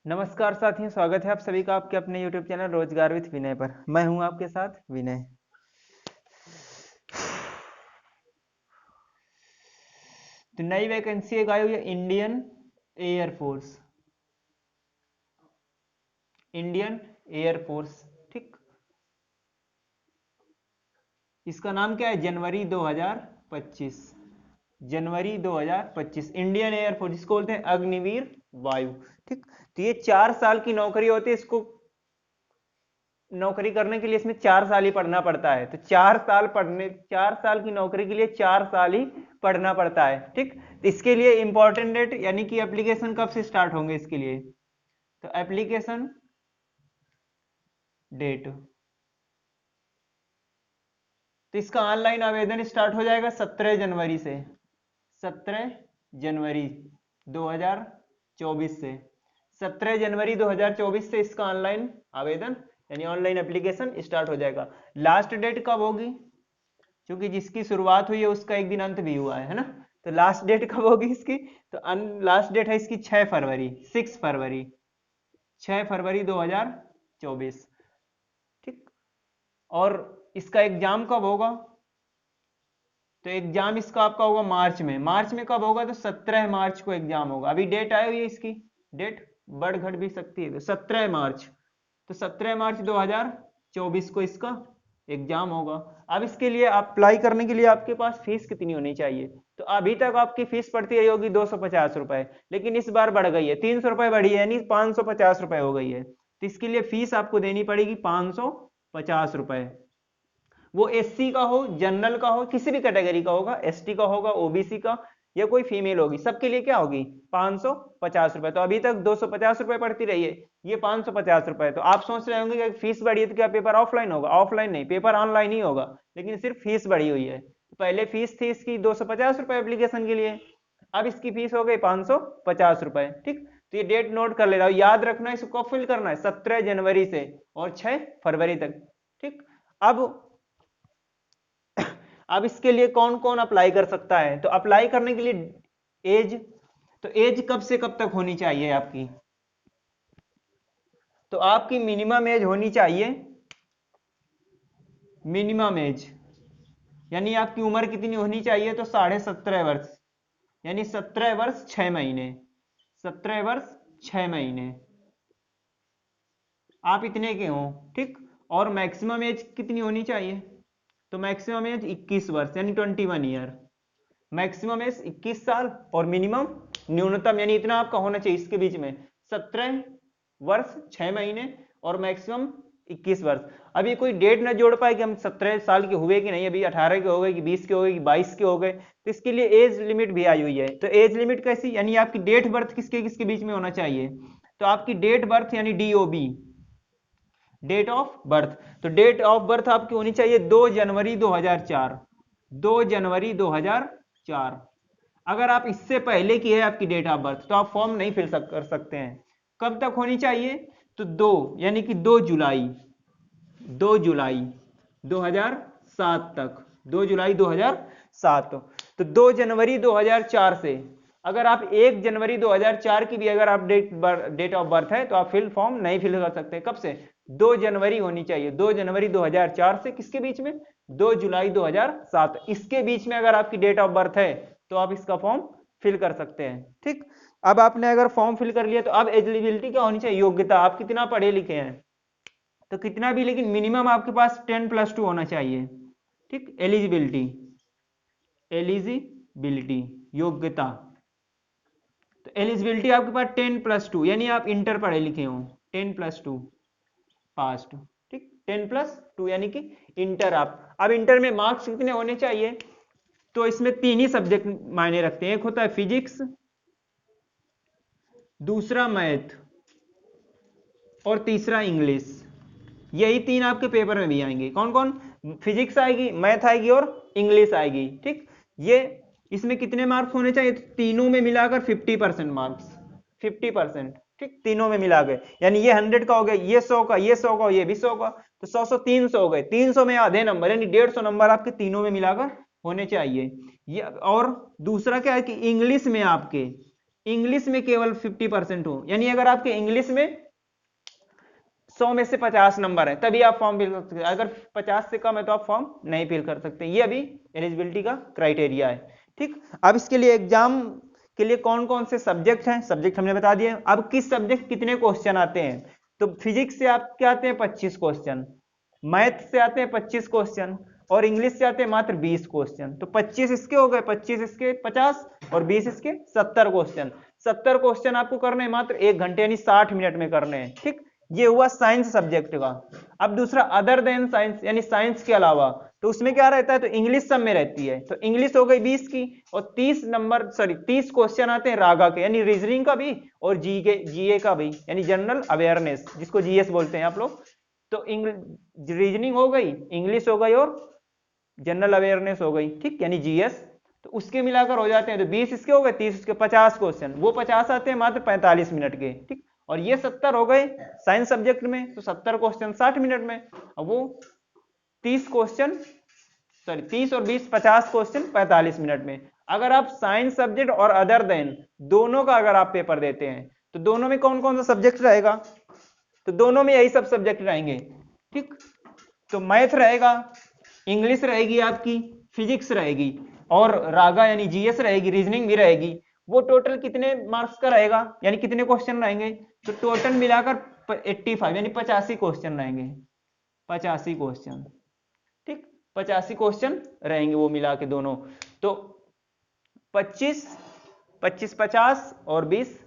नमस्कार साथियों, स्वागत है आप सभी का आपके अपने YouTube चैनल रोजगार विद विनय पर। मैं हूं आपके साथ विनय। तो नई वैकेंसी एक आई हुई है इंडियन एयरफोर्स। इंडियन एयरफोर्स, ठीक। इसका नाम क्या है? जनवरी 2025। जनवरी 2025 इंडियन एयरफोर्स, जिसको बोलते हैं अग्निवीर वायु, ठीक। तो ये 4 साल की नौकरी होती है। इसको नौकरी करने के लिए इसमें 4 साल ही पढ़ना पड़ता है। तो 4 साल की नौकरी के लिए 4 साल ही पढ़ना पड़ता है, ठीक। तो इसके लिए इंपॉर्टेंट डेट यानी कि एप्लीकेशन कब से स्टार्ट होंगे इसके लिए? तो एप्लीकेशन डेट, तो इसका ऑनलाइन आवेदन स्टार्ट हो जाएगा 17 जनवरी से। 17 जनवरी 2024 से 17 जनवरी 2024 से इसका ऑनलाइन आवेदन यानी ऑनलाइन एप्लीकेशन स्टार्ट हो जाएगा। लास्ट डेट कब होगी? क्योंकि जिसकी शुरुआत हुई है उसका एक दिन अंत भी हुआ है ना। तो लास्ट डेट कब होगी इसकी? तो लास्ट डेट है इसकी 6 फरवरी, 6 फरवरी, 6 फरवरी 2024, ठीक। और इसका एग्जाम कब होगा? तो एग्जाम इसका आपका होगा मार्च में। मार्च में कब होगा? तो 17 मार्च को एग्जाम होगा। अभी डेट आई हुई है इसकी, डेट बढ़ घट भी सकती है। तो 17 मार्च, तो 17 मार्च 2024 को इसका एग्जाम होगा। अब इसके लिए अप्लाई करने के लिए आपके पास फीस कितनी होनी चाहिए? तो अभी तक आपकी फीस पड़ती रही होगी 250 रुपए, लेकिन इस बार बढ़ गई है, 300 रुपए बढ़ी है, यानी 550 रुपए हो गई है। तो इसके लिए फीस आपको देनी पड़ेगी 550 रुपए। वो एससी का हो, जनरल का हो, किसी भी कैटेगरी का होगा, एसटी का होगा, ओबीसी का, या कोई फीमेल होगी, सबके लिए क्या होगी? 550 रुपए। तो अभी तक 250 रुपए पड़ती रही है, ये 550 रुपए। तो आप सोच रहे होंगे कि फीस बढ़ी है तो क्या पेपर ऑफलाइन होगा? ऑफलाइन नहीं, पेपर ऑनलाइन ही होगा, लेकिन सिर्फ फीस बढ़ी हुई है। तो पहले फीस थी इसकी 250 रुपए एप्लीकेशन के लिए, अब इसकी फीस हो गई 550 रुपए, ठीक। तो ये डेट नोट कर ले रहा हूं, याद रखना है। इसको कब फिल करना है? 17 जनवरी से और 6 फरवरी तक, ठीक। अब अब इसके लिए कौन कौन अप्लाई कर सकता है? तो अप्लाई करने के लिए एज, तो एज कब से कब तक होनी चाहिए आपकी? तो आपकी मिनिमम एज होनी चाहिए, मिनिमम एज यानी आपकी उम्र कितनी होनी चाहिए? तो 17.5 वर्ष, यानी 17 वर्ष 6 महीने, 17 वर्ष 6 महीने आप इतने के हो, ठीक। और मैक्सिमम एज कितनी होनी चाहिए? तो मैक्सिमम एज 21 वर्ष यानी 21 ईयर। मैक्सिमम एज 21 साल और मिनिमम न्यूनतम यानी इतना आपका होना चाहिए इसके बीच में 17 वर्ष 6 महीने और मैक्सिमम 21 वर्ष। अभी कोई डेट ना जोड़ पाए कि हम 17 साल के हुए कि नहीं, अभी 18 के हो गए कि 20 के हो गए कि 22 के हो गए। तो इसके लिए एज लिमिट भी आई हुई है। तो एज लिमिट कैसी? यानी आपकी डेट बर्थ किसके किसके बीच में होना चाहिए? तो आपकी डेट बर्थ यानी डीओबी, डेट ऑफ बर्थ, तो डेट ऑफ बर्थ आपकी होनी चाहिए 2 जनवरी 2004, 2 जनवरी 2004। अगर आप इससे पहले की है आपकी डेट ऑफ बर्थ तो आप फॉर्म नहीं फिल कर सकते हैं। कब तक होनी चाहिए? तो 2 यानी कि 2 जुलाई, 2 जुलाई 2007 तक, 2 जुलाई 2007। तो 2 जनवरी 2004 से अगर आप 1 जनवरी 2004 की भी अगर आप डेट ऑफ बर्थ है तो आप फॉर्म नहीं फिल कर सकते। कब से? 2 जनवरी होनी चाहिए, 2 जनवरी 2004 से किसके बीच में? 2 जुलाई 2007, इसके बीच में अगर आपकी डेट ऑफ बर्थ है तो आप इसका फॉर्म फिल कर सकते हैं, ठीक। अब आपने अगर फॉर्म फिल कर लिया तो अब एलिजिबिलिटी क्या होनी चाहिए? योग्यता, आप कितना पढ़े लिखे हैं? तो कितना भी, लेकिन मिनिमम आपके पास 10+2 होना चाहिए, ठीक। एलिजिबिलिटी, एलिजिबिलिटी योग्यता, तो एलिजिबिलिटी आपके पास 10+2 यानी आप इंटर पढ़े लिखे हो, 10+2 पास्ट, ठीक। 10+2 यानी कि इंटर। आप अब इंटर में मार्क्स कितने होने चाहिए? तो इसमें 3 ही सब्जेक्ट मायने रखते हैं, एक होता है फिजिक्स, दूसरा मैथ और तीसरा इंग्लिश। यही 3 आपके पेपर में भी आएंगे। कौन कौन? फिजिक्स आएगी, मैथ आएगी और इंग्लिश आएगी, ठीक। ये इसमें कितने मार्क्स होने चाहिए? तो तीनों में मिलाकर 50% मार्क्स, 50%, ठीक। तीनों में मिला गए यानी ये 100 का हो गया, ये 100 का, ये 100 का, ये भी 100 का, तो 100 100 300 हो गए। 300 में आधे नंबर यानी 150 नंबर आपके तीनों में मिलाकर होने चाहिए। ये और दूसरा क्या है कि इंग्लिश में आपके, इंग्लिश में केवल 50% हो, यानी अगर आपके इंग्लिश में 100 में से 50 नंबर है तभी आप फॉर्म फिल कर सकते हैं, अगर 50 से कम है तो आप फॉर्म नहीं फिल कर सकते। ये अभी एलिजिबिलिटी का क्राइटेरिया है। ठीक, अब इसके लिए एग्जाम के लिए कौन कौन से सब्जेक्ट हैं, सब्जेक्ट हमने बता दिए। अब किस सब्जेक्ट कितने क्वेश्चन आते हैं, तो फिजिक्स से आपके आते हैं 25 क्वेश्चन, मैथ से आते हैं 25 क्वेश्चन, और इंग्लिश से आते हैं मात्र 20 क्वेश्चन। तो 25 इसके हो गए, 25 इसके 50 और 20 इसके 70 क्वेश्चन। 70 क्वेश्चन आपको करने हैं मात्र 1 घंटे यानी 60 मिनट में करने हैं। ठीक, ये हुआ साइंस सब्जेक्ट का। अब दूसरा अदर देन साइंस, यानी साइंस के अलावा, तो उसमें क्या रहता है, तो इंग्लिश सब में रहती है। तो इंग्लिश हो गई 20 की, और 30 क्वेश्चन आते हैं रागा के, यानी रीजनिंग का भी और जीए का भी, यानी जनरल अवेयरनेस, जिसको जीएस बोलते हैं आप लोग। तो रीजनिंग हो गई, इंग्लिश हो गई और जनरल अवेयरनेस हो गई। ठीक, यानी जीएस, तो उसके मिलाकर हो जाते हैं। तो 20 इसके हो गए, 30 इसके 50 क्वेश्चन, वो 50 आते हैं मात्र 45 मिनट के। ठीक, और ये 70 हो गए साइंस सब्जेक्ट में, तो 70 क्वेश्चन 60 मिनट में, और वो 30 क्वेश्चन, सॉरी 30 और 20 50 क्वेश्चन 45 मिनट में। अगर आप साइंस सब्जेक्ट और अदर देन दोनों का अगर आप पेपर देते हैं, तो दोनों में कौन कौन सा सब्जेक्ट रहेगा, तो दोनों में यही सब सब्जेक्ट रहेंगे। ठीक, तो मैथ रहेगा, इंग्लिश रहेगी आपकी, फिजिक्स रहेगी, और रागा यानी जीएस रहेगी, रीजनिंग भी रहेगी। वो टोटल कितने मार्क्स का रहेगा, यानी कितने क्वेश्चन रहेंगे, तो टोटल मिलाकर 85 यानी 85 क्वेश्चन रहेंगे, 85 क्वेश्चन। ठीक, 85 क्वेश्चन रहेंगे वो मिला के दोनों। तो 25 25 50 और 20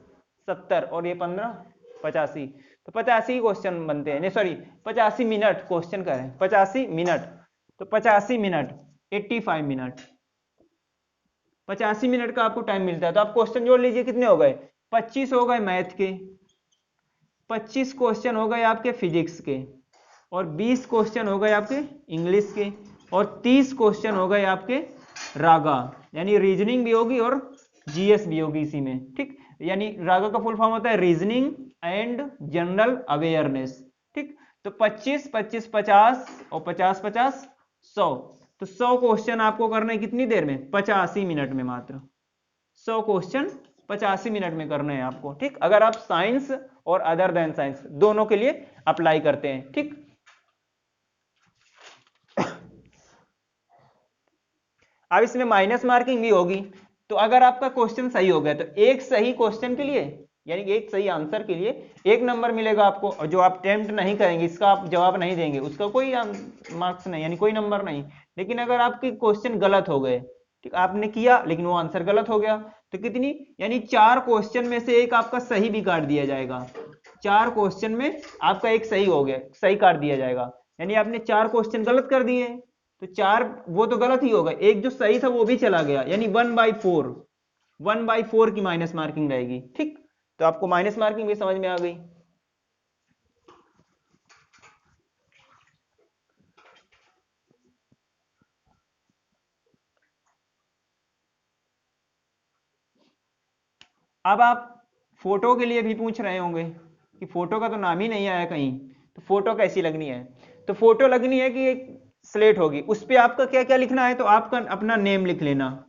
70 और ये 15 85, तो 85 क्वेश्चन बनते हैं, नहीं सॉरी 85 मिनट क्वेश्चन का है, 85 मिनट, तो 85 मिनट 85 मिनट, 85 मिनट का आपको टाइम मिलता है। तो आप क्वेश्चन जोड़ लीजिए कितने हो गए, 25 हो गए मैथ के, 25 क्वेश्चन हो गए आपके फिजिक्स के, और 20 क्वेश्चन हो गए आपके इंग्लिश के, और 30 क्वेश्चन हो गए आपके रागा, यानी रीजनिंग भी होगी और जीएस भी होगी इसी में। ठीक, यानी रागा का फुल फॉर्म होता है रीजनिंग एंड जनरल अवेयरनेस। ठीक, तो 25 25 50 और 50 50 100, तो 100 क्वेश्चन आपको करने कितनी देर में, 85 मिनट में, मात्र 100 क्वेश्चन 85 मिनट में करने हैं आपको। ठीक, अगर आप साइंस और अदर देन साइंस दोनों के लिए अप्लाई करते हैं। ठीक, अब इसमें माइनस मार्किंग भी होगी। तो अगर आपका क्वेश्चन सही हो गया, तो एक सही क्वेश्चन के लिए, यानी एक सही आंसर के लिए 1 नंबर मिलेगा आपको, और जो आप अटेम्प्ट नहीं करेंगे, इसका आप जवाब नहीं देंगे, उसका कोई मार्क्स नहीं, यानी कोई नंबर नहीं। लेकिन अगर आपके क्वेश्चन गलत हो गए, ठीक, आपने किया लेकिन वो आंसर गलत हो गया, तो कितनी, यानी 4 क्वेश्चन में से एक आपका सही भी काट दिया जाएगा। 4 क्वेश्चन में आपका एक सही हो गया, सही काट दिया जाएगा, यानी आपने 4 क्वेश्चन गलत कर दिए, तो 4 वो तो गलत ही होगा, एक जो सही था वो भी चला गया, यानी 1/4 की माइनस मार्किंग रहेगी। ठीक, तो आपको माइनस मार्किंग भी समझ में आ गई। अब आप फोटो के लिए भी पूछ रहे होंगे कि फोटो का तो नाम ही नहीं आया कहीं, तो फोटो कैसी लगनी है। तो फोटो लगनी है कि एक स्लेट होगी, उस पर आपका क्या क्या लिखना है, तो आपका अपना नेम लिख लेना,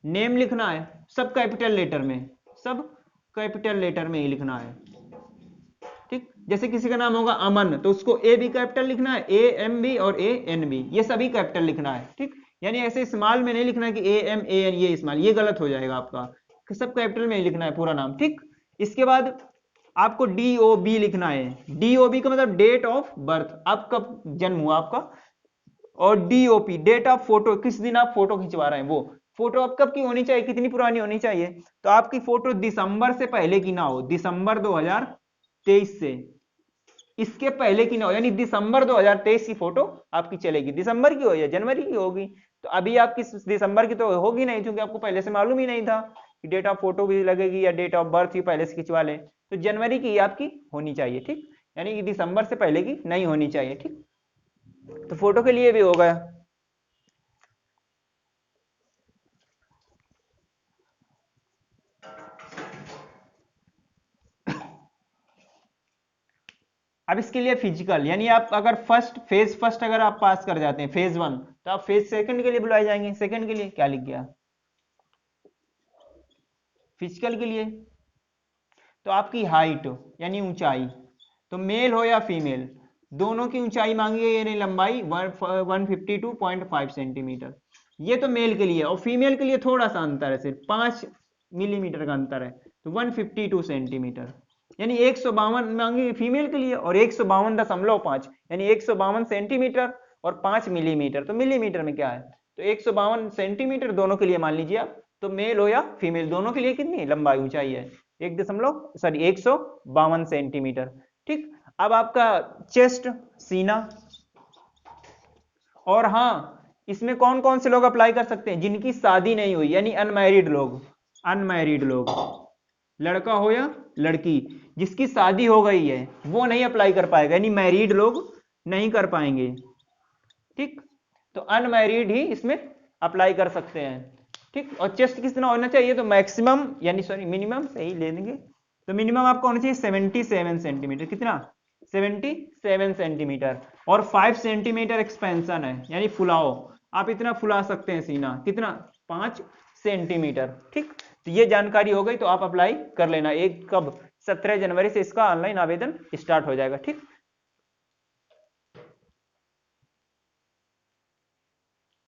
नेम लिखना है सब कैपिटल लेटर में, सब कैपिटल लेटर में ही लिखना है। ठीक, जैसे किसी का नाम होगा अमन, तो उसको ए भी कैपिटल लिखना है, ए एम भी और ए एन भी, ये सभी कैपिटल लिखना है। ठीक, यानी ऐसे स्मॉल में नहीं लिखना है कि ए एम ए एन ये स्मॉल, ये गलत हो जाएगा आपका, सब कैपिटल में ही लिखना है पूरा नाम। ठीक, इसके बाद आपको DOB लिखना है, DOB का मतलब डेट ऑफ बर्थ, आप कब जन्म हुआ आपका, और DOP डेट ऑफ फोटो, किस दिन आप फोटो खिंचवा रहे हैं, वो फोटो आप कब की होनी चाहिए, कितनी पुरानी होनी चाहिए, तो आपकी फोटो दिसंबर से पहले की ना हो, दिसंबर 2023 से इसके पहले की ना हो, यानी दिसंबर 2023 की फोटो आपकी चलेगी, दिसंबर की हो या जनवरी की होगी। तो अभी आपकी दिसंबर की तो होगी नहीं, क्योंकि आपको पहले से मालूम ही नहीं था कि डेट ऑफ फोटो भी लगेगी या डेट ऑफ बर्थ भी पहले से खिंचवा ले, तो जनवरी की आपकी होनी चाहिए। ठीक, यानी कि दिसंबर से पहले की नहीं होनी चाहिए। ठीक, तो फोटो के लिए भी हो गया। अब इसके लिए फिजिकल, यानी आप अगर फेज फर्स्ट अगर आप पास कर जाते हैं फेज 1, तो आप फेज सेकंड के लिए बुलाए जाएंगे। सेकंड के लिए क्या लिख गया, फिजिकल के लिए। तो आपकी हाइट यानी ऊंचाई, तो मेल हो या फीमेल दोनों की ऊंचाई मांगी है, यानी लंबाई 152.5 सेंटीमीटर, ये तो मेल के लिए। और फीमेल के लिए थोड़ा सा अंतर है, सिर्फ 5 मिलीमीटर का अंतर है, तो 152 सेंटीमीटर, यानी 152 मांगी फीमेल के लिए और 152.5 यानी 152 सेंटीमीटर और 5 मिलीमीटर, तो मिलीमीटर में क्या है, तो 152 सेंटीमीटर दोनों के लिए मान लीजिए आप। तो मेल हो या फीमेल दोनों के लिए कितनी लंबाई ऊंचाई है, 152 सेंटीमीटर। ठीक, अब आपका चेस्ट, सीना, और हाँ इसमें कौन कौन से लोग अप्लाई कर सकते हैं, जिनकी शादी नहीं हुई, यानी अनमैरिड लोग, अनमैरिड लोग, लड़का हो या लड़की, जिसकी शादी हो गई है वो नहीं अप्लाई कर पाएगा, यानी मैरिड लोग नहीं कर पाएंगे। ठीक, तो अनमैरिड ही इसमें अप्लाई कर सकते हैं। ठीक, और चेस्ट कितना होना चाहिए, तो मैक्सिमम यानी सॉरी मिनिमम सही ले लेंगे, तो मिनिमम आपका होना चाहिए 77 सेंटीमीटर, कितना 77 सेंटीमीटर, और 5 सेंटीमीटर एक्सपेंशन है, यानी फुलाओ, आप इतना फुला सकते हैं सीना, कितना 5 सेंटीमीटर। ठीक, तो ये जानकारी हो गई, तो आप अप्लाई कर लेना। एक कब 17 जनवरी से इसका ऑनलाइन आवेदन स्टार्ट हो जाएगा। ठीक।